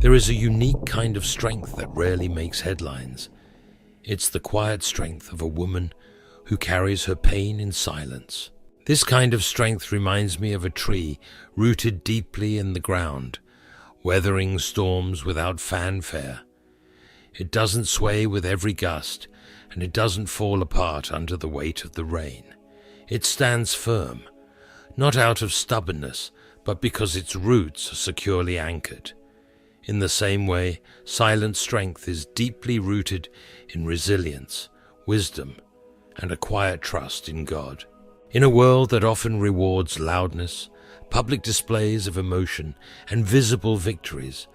There is a unique kind of strength that rarely makes headlines. It's the quiet strength of a woman who carries her pain in silence. This kind of strength reminds me of a tree rooted deeply in the ground, weathering storms without fanfare. It doesn't sway with every gust, and it doesn't fall apart under the weight of the rain. It stands firm, not out of stubbornness, but because its roots are securely anchored. In the same way, silent strength is deeply rooted in resilience, wisdom, and a quiet trust in God. In a world that often rewards loudness, public displays of emotion, and visible victories,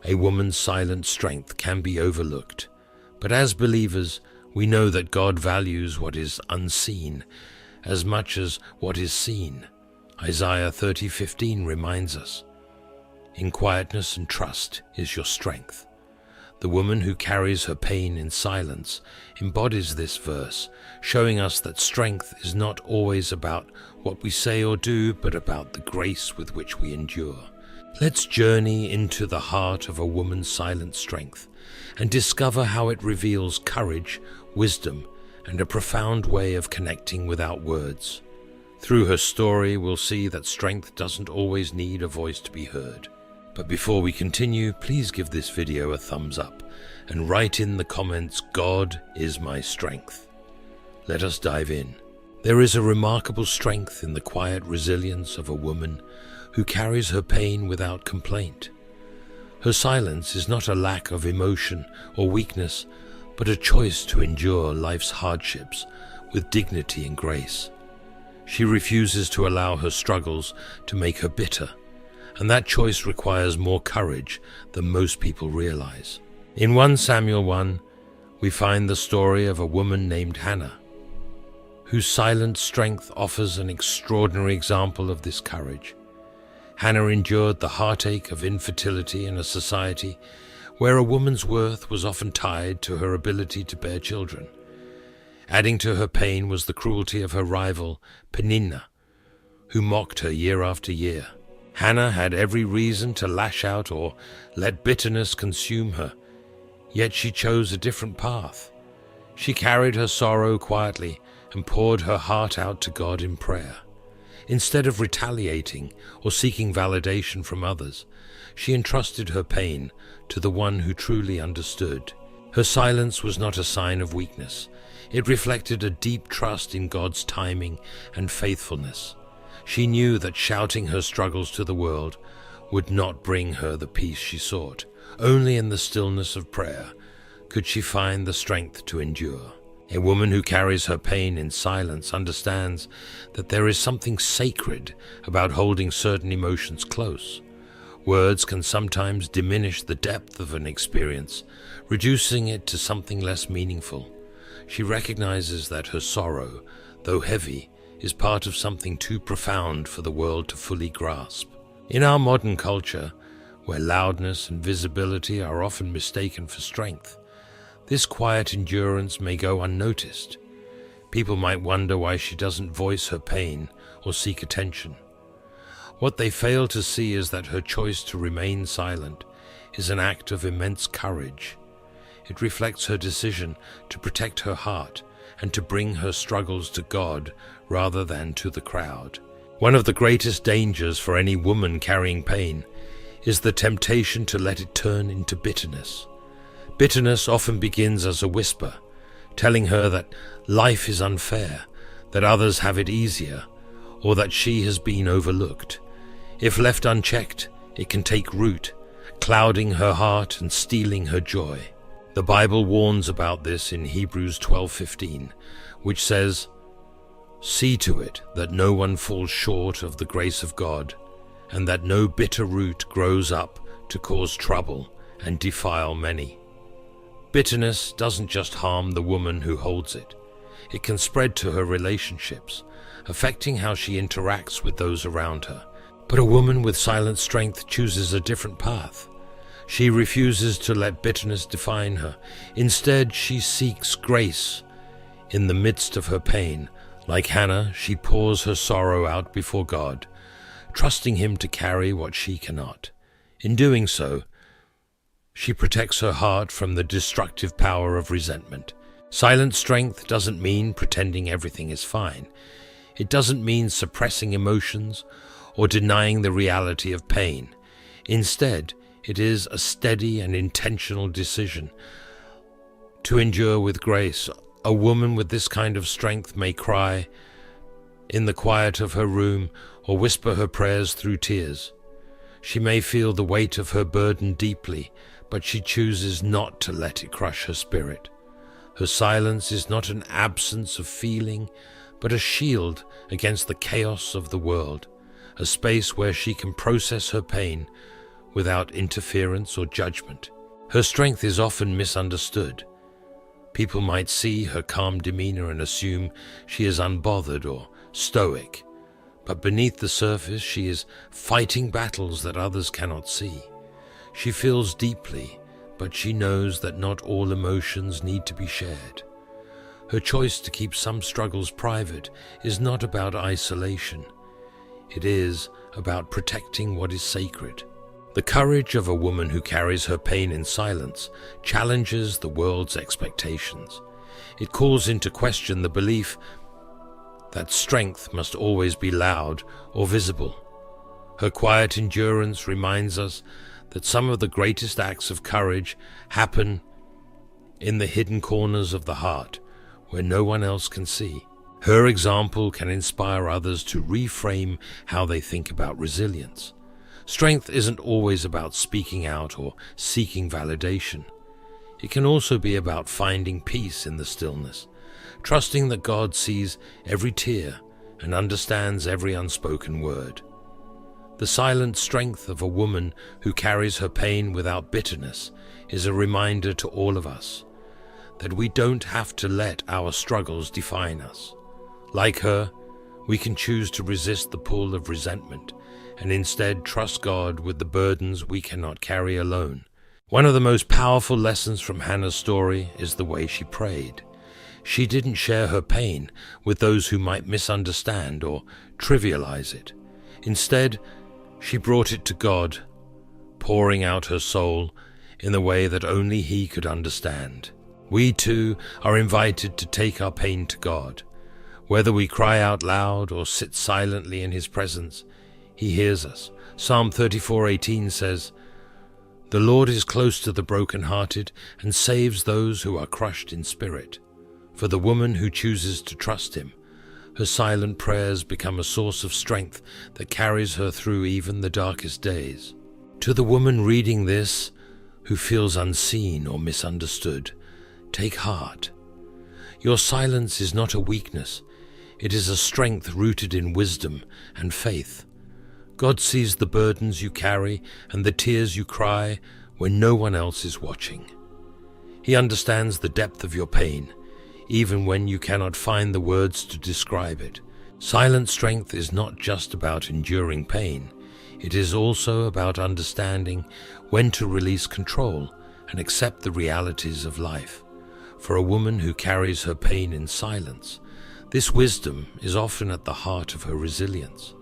a woman's silent strength can be overlooked. But as believers, we know that God values what is unseen as much as what is seen. Isaiah 30:15 reminds us, "In quietness and trust is your strength." The woman who carries her pain in silence embodies this verse, showing us that strength is not always about what we say or do, but about the grace with which we endure. Let's journey into the heart of a woman's silent strength and discover how it reveals courage, wisdom, and a profound way of connecting without words. Through her story, we'll see that strength doesn't always need a voice to be heard. But before we continue, please give this video a thumbs up and write in the comments, "God is my strength." Let us dive in. There is a remarkable strength in the quiet resilience of a woman who carries her pain without complaint. Her silence is not a lack of emotion or weakness, but a choice to endure life's hardships with dignity and grace. She refuses to allow her struggles to make her bitter, and that choice requires more courage than most people realize. In 1 Samuel 1, we find the story of a woman named Hannah, whose silent strength offers an extraordinary example of this courage. Hannah endured the heartache of infertility in a society where a woman's worth was often tied to her ability to bear children. Adding to her pain was the cruelty of her rival, Peninnah, who mocked her year after year. Hannah had every reason to lash out or let bitterness consume her, yet she chose a different path. She carried her sorrow quietly and poured her heart out to God in prayer. Instead of retaliating or seeking validation from others, she entrusted her pain to the one who truly understood. Her silence was not a sign of weakness. It reflected a deep trust in God's timing and faithfulness. She knew that shouting her struggles to the world would not bring her the peace she sought. Only in the stillness of prayer could she find the strength to endure. A woman who carries her pain in silence understands that there is something sacred about holding certain emotions close. Words can sometimes diminish the depth of an experience, reducing it to something less meaningful. She recognizes that her sorrow, though heavy, is part of something too profound for the world to fully grasp. In our modern culture, where loudness and visibility are often mistaken for strength, this quiet endurance may go unnoticed. People might wonder why she doesn't voice her pain or seek attention. What they fail to see is that her choice to remain silent is an act of immense courage. It reflects her decision to protect her heart and to bring her struggles to God rather than to the crowd. One of the greatest dangers for any woman carrying pain is the temptation to let it turn into bitterness. Bitterness often begins as a whisper, telling her that life is unfair, that others have it easier, or that she has been overlooked. If left unchecked, it can take root, clouding her heart and stealing her joy. The Bible warns about this in Hebrews 12:15, which says, "See to it that no one falls short of the grace of God, and that no bitter root grows up to cause trouble and defile many." Bitterness doesn't just harm the woman who holds it. It can spread to her relationships, affecting how she interacts with those around her. But a woman with silent strength chooses a different path. She refuses to let bitterness define her. Instead, she seeks grace in the midst of her pain. Like Hannah, she pours her sorrow out before God, trusting Him to carry what she cannot. In doing so, She protects her heart from the destructive power of resentment. Silent strength doesn't mean pretending everything is fine. It doesn't mean suppressing emotions or denying the reality of pain. Instead, it is a steady and intentional decision to endure with grace. A woman with this kind of strength may cry in the quiet of her room or whisper her prayers through tears. She may feel the weight of her burden deeply, but she chooses not to let it crush her spirit. Her silence is not an absence of feeling, but a shield against the chaos of the world, a space where she can process her pain without interference or judgment. Her strength is often misunderstood. People might see her calm demeanor and assume she is unbothered or stoic, but beneath the surface she is fighting battles that others cannot see. She feels deeply, but she knows that not all emotions need to be shared. Her choice to keep some struggles private is not about isolation. It is about protecting what is sacred. The courage of a woman who carries her pain in silence challenges the world's expectations. It calls into question the belief that strength must always be loud or visible. Her quiet endurance reminds us that some of the greatest acts of courage happen in the hidden corners of the heart, where no one else can see. Her example can inspire others to reframe how they think about resilience. Strength isn't always about speaking out or seeking validation. It can also be about finding peace in the stillness, trusting that God sees every tear and understands every unspoken word. The silent strength of a woman who carries her pain without bitterness is a reminder to all of us that we don't have to let our struggles define us. Like her, we can choose to resist the pull of resentment and instead trust God with the burdens we cannot carry alone. One of the most powerful lessons from Hannah's story is the way she prayed. She didn't share her pain with those who might misunderstand or trivialize it. Instead, she brought it to God, pouring out her soul in the way that only He could understand. We too are invited to take our pain to God. Whether we cry out loud or sit silently in His presence, He hears us. Psalm 34:18 says, "The Lord is close to the brokenhearted and saves those who are crushed in spirit." For the woman who chooses to trust Him, her silent prayers become a source of strength that carries her through even the darkest days. To the woman reading this, who feels unseen or misunderstood, take heart. Your silence is not a weakness. It is a strength rooted in wisdom and faith. God sees the burdens you carry and the tears you cry when no one else is watching. He understands the depth of your pain, even when you cannot find the words to describe it. Silent strength is not just about enduring pain. It is also about understanding when to release control and accept the realities of life. For a woman who carries her pain in silence, this wisdom is often at the heart of her resilience.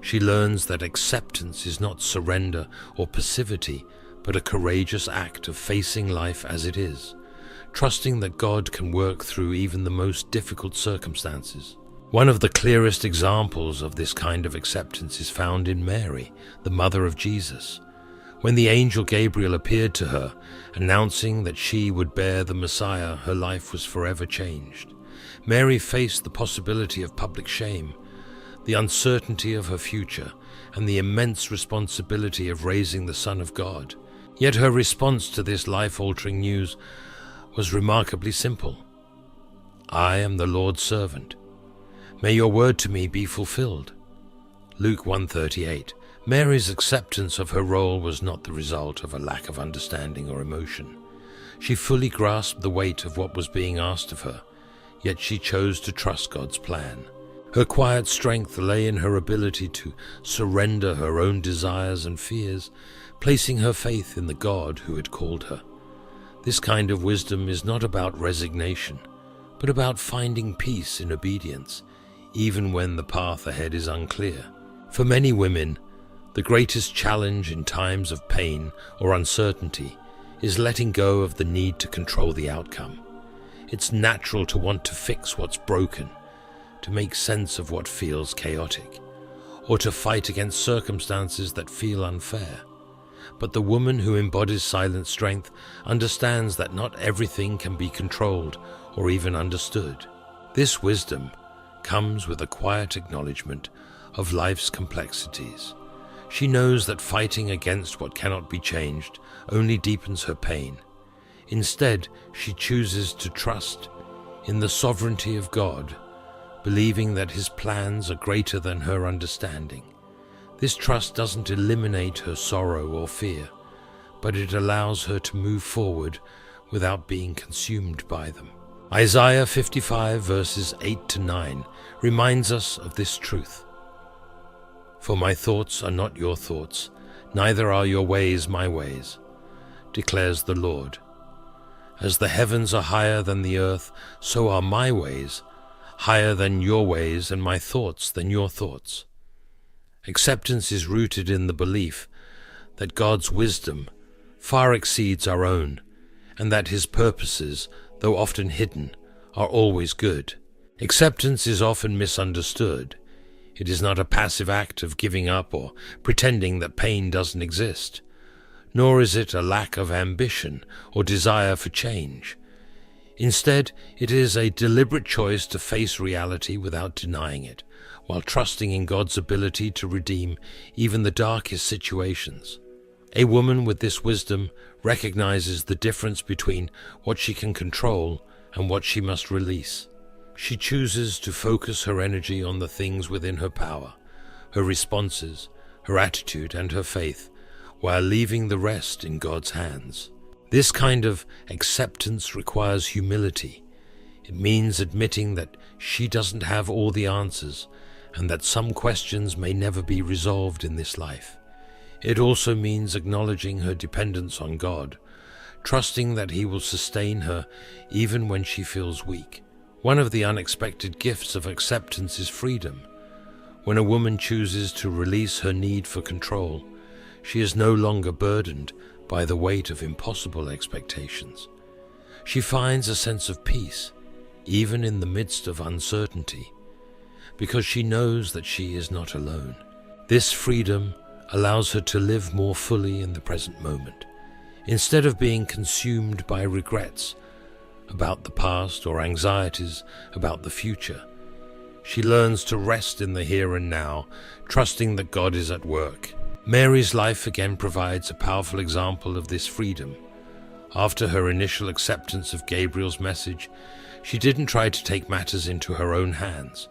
She learns that acceptance is not surrender or passivity, but a courageous act of facing life as it is, trusting that God can work through even the most difficult circumstances. One of the clearest examples of this kind of acceptance is found in Mary, the mother of Jesus. When the angel Gabriel appeared to her, announcing that she would bear the Messiah, her life was forever changed. Mary faced the possibility of public shame, the uncertainty of her future, and the immense responsibility of raising the Son of God. Yet her response to this life-altering news was remarkably simple. "I am the Lord's servant. May your word to me be fulfilled." Luke 1:38. Mary's acceptance of her role was not the result of a lack of understanding or emotion. She fully grasped the weight of what was being asked of her, yet she chose to trust God's plan. Her quiet strength lay in her ability to surrender her own desires and fears, placing her faith in the God who had called her. This kind of wisdom is not about resignation, but about finding peace in obedience, even when the path ahead is unclear. For many women, the greatest challenge in times of pain or uncertainty is letting go of the need to control the outcome. It's natural to want to fix what's broken, to make sense of what feels chaotic, or to fight against circumstances that feel unfair. But the woman who embodies silent strength understands that not everything can be controlled or even understood. This wisdom comes with a quiet acknowledgement of life's complexities. She knows that fighting against what cannot be changed only deepens her pain. Instead, she chooses to trust in the sovereignty of God, believing that His plans are greater than her understanding. This trust doesn't eliminate her sorrow or fear, but it allows her to move forward without being consumed by them. Isaiah 55 verses 8 to 9 reminds us of this truth. For my thoughts are not your thoughts, neither are your ways my ways, declares the Lord. As the heavens are higher than the earth, so are my ways higher than your ways, and my thoughts than your thoughts. Acceptance is rooted in the belief that God's wisdom far exceeds our own, and that His purposes, though often hidden, are always good. Acceptance is often misunderstood. It is not a passive act of giving up or pretending that pain doesn't exist, nor is it a lack of ambition or desire for change. Instead, it is a deliberate choice to face reality without denying it, while trusting in God's ability to redeem even the darkest situations. A woman with this wisdom recognizes the difference between what she can control and what she must release. She chooses to focus her energy on the things within her power, her responses, her attitude, and her faith, while leaving the rest in God's hands. This kind of acceptance requires humility. It means admitting that she doesn't have all the answers, and that some questions may never be resolved in this life. It also means acknowledging her dependence on God, trusting that He will sustain her even when she feels weak. One of the unexpected gifts of acceptance is freedom. When a woman chooses to release her need for control, she is no longer burdened by the weight of impossible expectations. She finds a sense of peace, even in the midst of uncertainty, because she knows that she is not alone. This freedom allows her to live more fully in the present moment. Instead of being consumed by regrets about the past or anxieties about the future, she learns to rest in the here and now, trusting that God is at work. Mary's life again provides a powerful example of this freedom. After her initial acceptance of Gabriel's message, she didn't try to take matters into her own hands.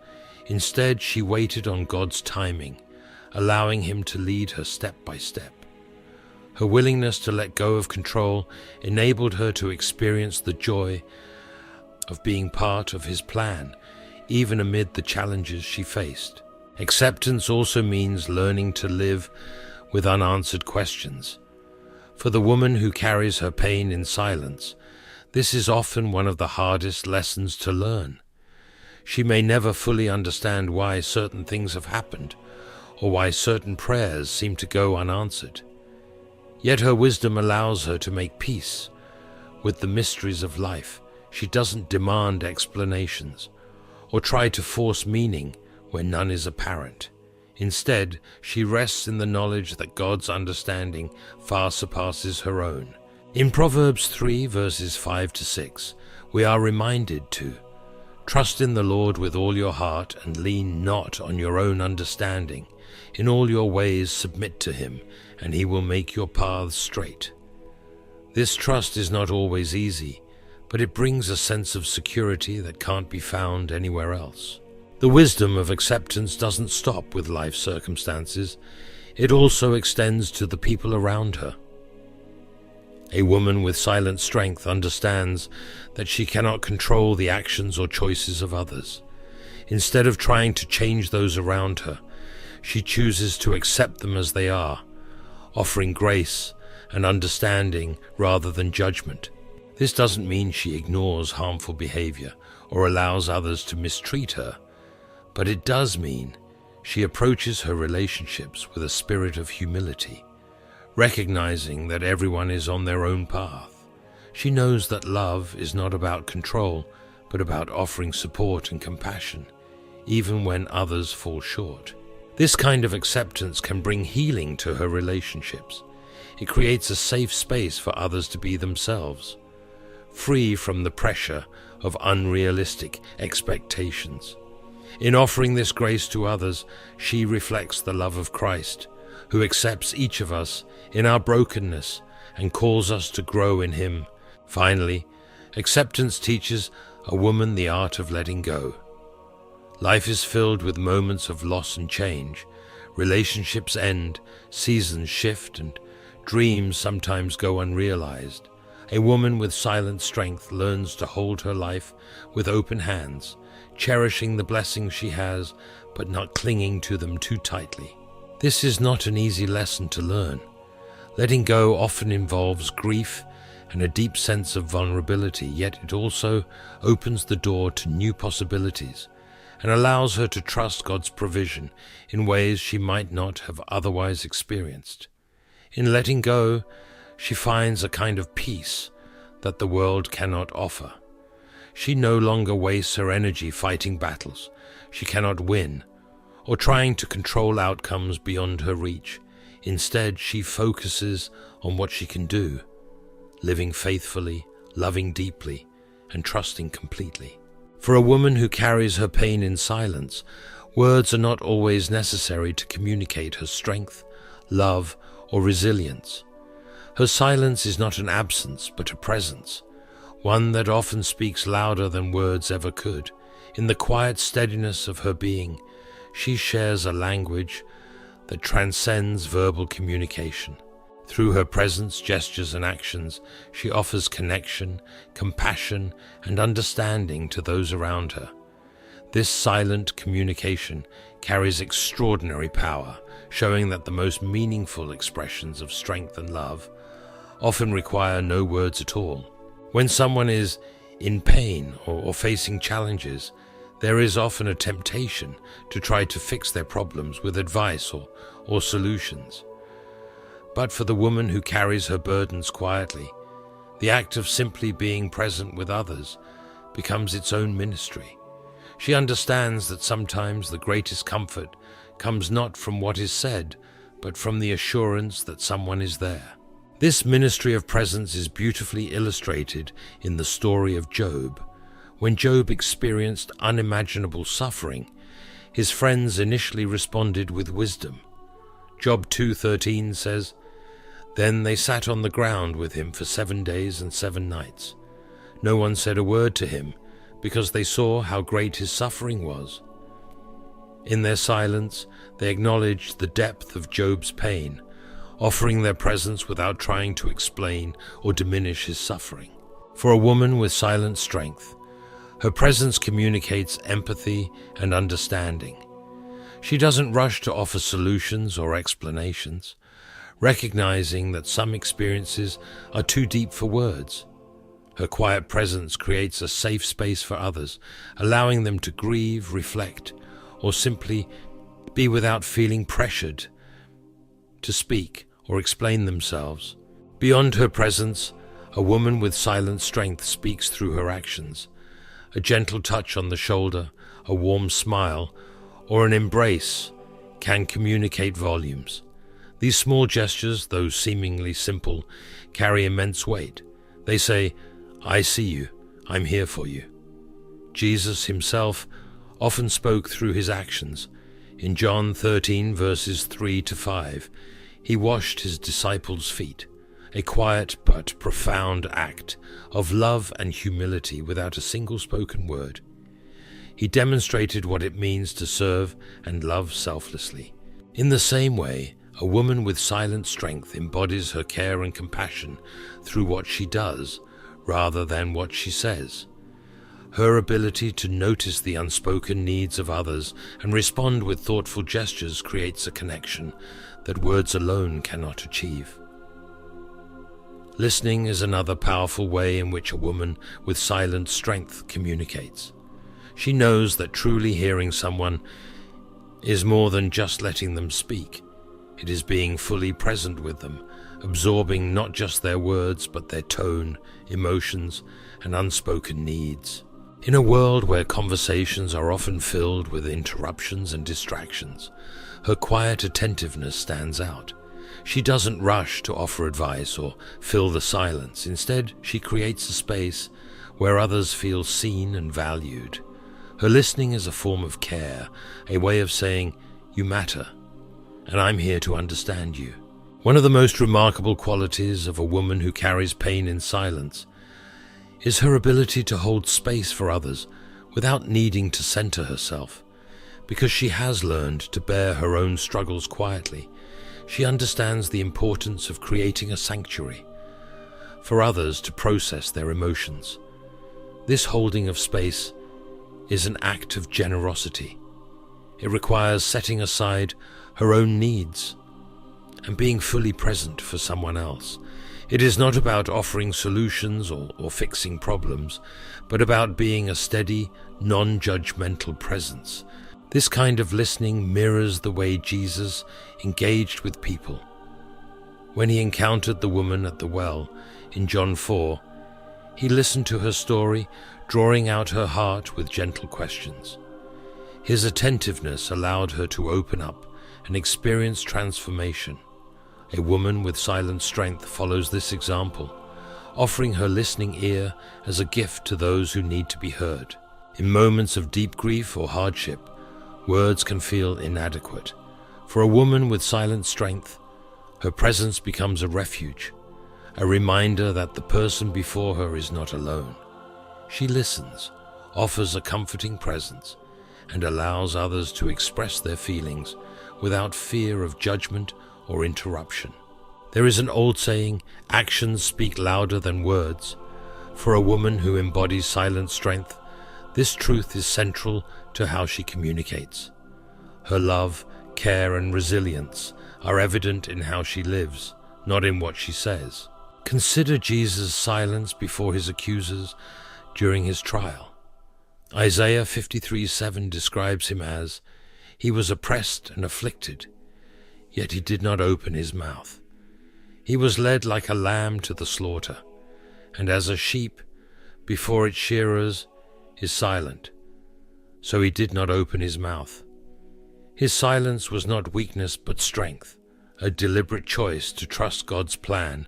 Instead, she waited on God's timing, allowing Him to lead her step by step. Her willingness to let go of control enabled her to experience the joy of being part of His plan, even amid the challenges she faced. Acceptance also means learning to live with unanswered questions. For the woman who carries her pain in silence, this is often one of the hardest lessons to learn. She may never fully understand why certain things have happened, or why certain prayers seem to go unanswered. Yet her wisdom allows her to make peace with the mysteries of life. She doesn't demand explanations, or try to force meaning where none is apparent. Instead, she rests in the knowledge that God's understanding far surpasses her own. In Proverbs 3 verses 5 to 6, we are reminded to trust in the Lord with all your heart and lean not on your own understanding. In all your ways submit to Him, and He will make your paths straight. This trust is not always easy, but it brings a sense of security that can't be found anywhere else. The wisdom of acceptance doesn't stop with life circumstances. It also extends to the people around her. A woman with silent strength understands that she cannot control the actions or choices of others. Instead of trying to change those around her, she chooses to accept them as they are, offering grace and understanding rather than judgment. This doesn't mean she ignores harmful behavior or allows others to mistreat her, but it does mean she approaches her relationships with a spirit of humility, recognizing that everyone is on their own path. She knows that love is not about control, but about offering support and compassion, even when others fall short. This kind of acceptance can bring healing to her relationships. It creates a safe space for others to be themselves, free from the pressure of unrealistic expectations. In offering this grace to others, she reflects the love of Christ, who accepts each of us in our brokenness and calls us to grow in Him. Finally, acceptance teaches a woman the art of letting go. Life is filled with moments of loss and change. Relationships end, seasons shift, and dreams sometimes go unrealized. A woman with silent strength learns to hold her life with open hands, cherishing the blessings she has, but not clinging to them too tightly. This is not an easy lesson to learn. Letting go often involves grief and a deep sense of vulnerability, yet it also opens the door to new possibilities and allows her to trust God's provision in ways she might not have otherwise experienced. In letting go, she finds a kind of peace that the world cannot offer. She no longer wastes her energy fighting battles she cannot win, or trying to control outcomes beyond her reach. Instead, she focuses on what she can do, living faithfully, loving deeply, and trusting completely. For a woman who carries her pain in silence, words are not always necessary to communicate her strength, love, or resilience. Her silence is not an absence, but a presence, one that often speaks louder than words ever could. In the quiet steadiness of her being, she shares a language that transcends verbal communication. Through her presence, gestures, and actions, she offers connection, compassion, and understanding to those around her. This silent communication carries extraordinary power, showing that the most meaningful expressions of strength and love often require no words at all. When someone is in pain or facing challenges, there is often a temptation to try to fix their problems with advice or solutions. But for the woman who carries her burdens quietly, the act of simply being present with others becomes its own ministry. She understands that sometimes the greatest comfort comes not from what is said, but from the assurance that someone is there. This ministry of presence is beautifully illustrated in the story of Job. When Job experienced unimaginable suffering, his friends initially responded with wisdom. Job 2:13 says, "Then they sat on the ground with him for 7 days and 7 nights. No one said a word to him, because they saw how great his suffering was. In their silence, they acknowledged the depth of Job's pain, offering their presence without trying to explain or diminish his suffering." For a woman with silent strength, her presence communicates empathy and understanding. She doesn't rush to offer solutions or explanations, recognizing that some experiences are too deep for words. Her quiet presence creates a safe space for others, allowing them to grieve, reflect, or simply be without feeling pressured to speak or explain themselves. Beyond her presence, a woman with silent strength speaks through her actions. A gentle touch on the shoulder, a warm smile, or an embrace can communicate volumes. These small gestures, though seemingly simple, carry immense weight. They say, "I see you, I'm here for you." Jesus himself often spoke through his actions. In John 13, verses 3-5, he washed his disciples' feet, a quiet but profound act of love and humility without a single spoken word. He demonstrated what it means to serve and love selflessly. In the same way, a woman with silent strength embodies her care and compassion through what she does rather than what she says. Her ability to notice the unspoken needs of others and respond with thoughtful gestures creates a connection that words alone cannot achieve. Listening is another powerful way in which a woman with silent strength communicates. She knows that truly hearing someone is more than just letting them speak. It is being fully present with them, absorbing not just their words but their tone, emotions, and unspoken needs. In a world where conversations are often filled with interruptions and distractions, her quiet attentiveness stands out. She doesn't rush to offer advice or fill the silence. Instead, she creates a space where others feel seen and valued. Her listening is a form of care, a way of saying, "You matter, and I'm here to understand you." One of the most remarkable qualities of a woman who carries pain in silence is her ability to hold space for others without needing to center herself. Because she has learned to bear her own struggles quietly, she understands the importance of creating a sanctuary for others to process their emotions. This holding of space is an act of generosity. It requires setting aside her own needs and being fully present for someone else. It is not about offering solutions or fixing problems, but about being a steady, non-judgmental presence. This kind of listening mirrors the way Jesus engaged with people. When he encountered the woman at the well in John 4, he listened to her story, drawing out her heart with gentle questions. His attentiveness allowed her to open up and experience transformation. A woman with silent strength follows this example, offering her listening ear as a gift to those who need to be heard. In moments of deep grief or hardship, words can feel inadequate. For a woman with silent strength, her presence becomes a refuge, a reminder that the person before her is not alone. She listens, offers a comforting presence, and allows others to express their feelings without fear of judgment or interruption. There is an old saying, "Actions speak louder than words." For a woman who embodies silent strength, this truth is central to how she communicates. Her love, care, and resilience are evident in how she lives, not in what she says. Consider Jesus' silence before his accusers during his trial. Isaiah 53:7 describes him as, "He was oppressed and afflicted, yet he did not open his mouth. He was led like a lamb to the slaughter, and as a sheep before its shearers is silent, so he did not open his mouth." His silence was not weakness but strength, a deliberate choice to trust God's plan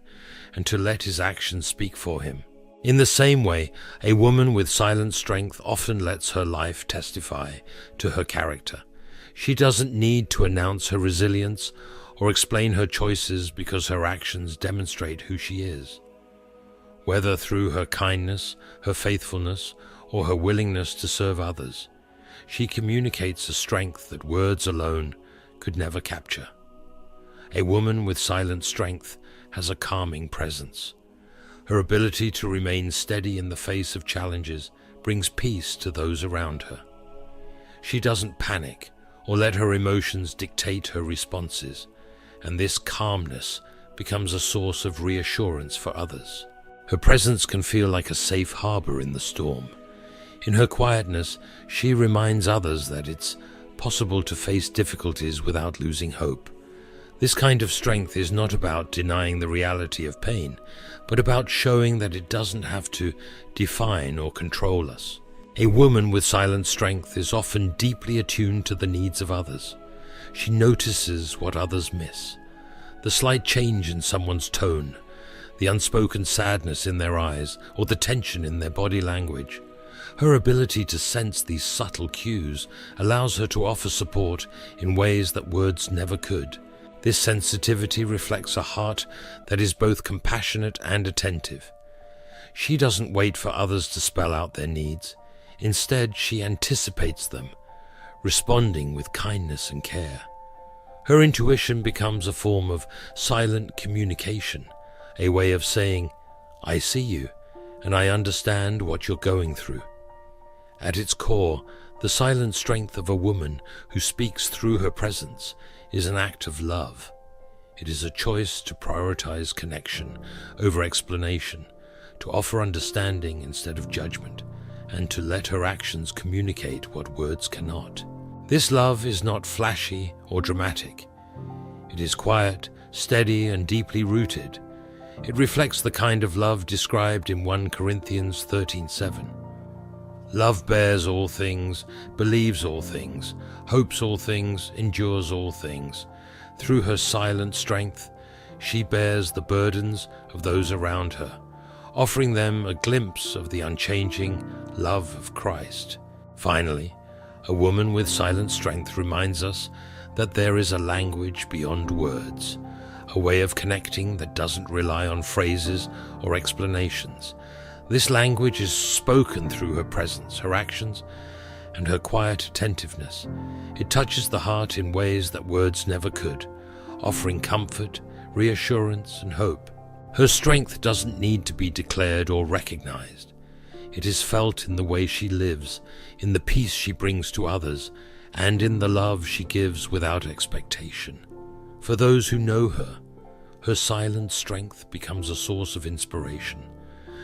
and to let his actions speak for him. In the same way, a woman with silent strength often lets her life testify to her character. She doesn't need to announce her resilience or explain her choices because her actions demonstrate who she is. Whether through her kindness, her faithfulness, or her willingness to serve others, she communicates a strength that words alone could never capture. A woman with silent strength has a calming presence. Her ability to remain steady in the face of challenges brings peace to those around her. She doesn't panic or let her emotions dictate her responses, and this calmness becomes a source of reassurance for others. Her presence can feel like a safe harbor in the storm. In her quietness, she reminds others that it's possible to face difficulties without losing hope. This kind of strength is not about denying the reality of pain, but about showing that it doesn't have to define or control us. A woman with silent strength is often deeply attuned to the needs of others. She notices what others miss, the slight change in someone's tone, the unspoken sadness in their eyes, or the tension in their body language. Her ability to sense these subtle cues allows her to offer support in ways that words never could. This sensitivity reflects a heart that is both compassionate and attentive. She doesn't wait for others to spell out their needs. Instead, she anticipates them, responding with kindness and care. Her intuition becomes a form of silent communication, a way of saying, "I see you, and I understand what you're going through." At its core, the silent strength of a woman who speaks through her presence is an act of love. It is a choice to prioritize connection over explanation, to offer understanding instead of judgment, and to let her actions communicate what words cannot. This love is not flashy or dramatic. It is quiet, steady and deeply rooted. It reflects the kind of love described in 1 Corinthians 13:7. Love bears all things, believes all things, hopes all things, endures all things. Through her silent strength, she bears the burdens of those around her, offering them a glimpse of the unchanging love of Christ. Finally, a woman with silent strength reminds us that there is a language beyond words, a way of connecting that doesn't rely on phrases or explanations. This language is spoken through her presence, her actions, and her quiet attentiveness. It touches the heart in ways that words never could, offering comfort, reassurance, and hope. Her strength doesn't need to be declared or recognized. It is felt in the way she lives, in the peace she brings to others, and in the love she gives without expectation. For those who know her, her silent strength becomes a source of inspiration,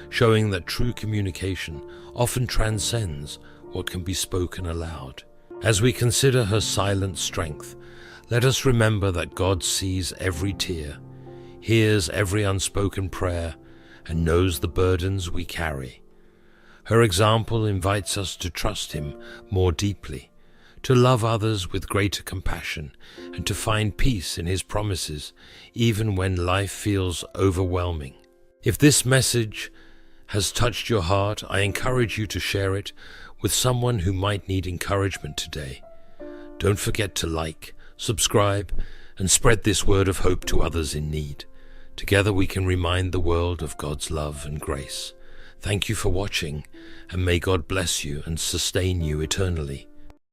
showing that true communication often transcends what can be spoken aloud. As we consider her silent strength, let us remember that God sees every tear, hears every unspoken prayer, and knows the burdens we carry. Her example invites us to trust Him more deeply, to love others with greater compassion, and to find peace in His promises, even when life feels overwhelming. If this message has touched your heart, I encourage you to share it with someone who might need encouragement today. Don't forget to like, subscribe, and spread this word of hope to others in need. Together we can remind the world of God's love and grace. Thank you for watching, and may God bless you and sustain you eternally.